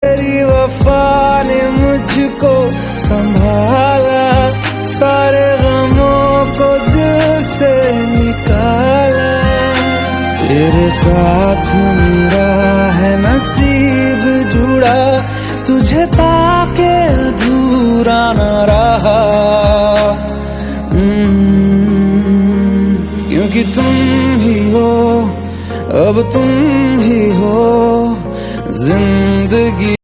तेरी वफा ने मुझको संभाला, सारे गमों को दिल से निकाला। तेरे साथ मेरा है नसीब जुड़ा, तुझे पाके अधूरा न रहा। क्योंकि तुम ही हो, अब तुम ही हो जिंदगी।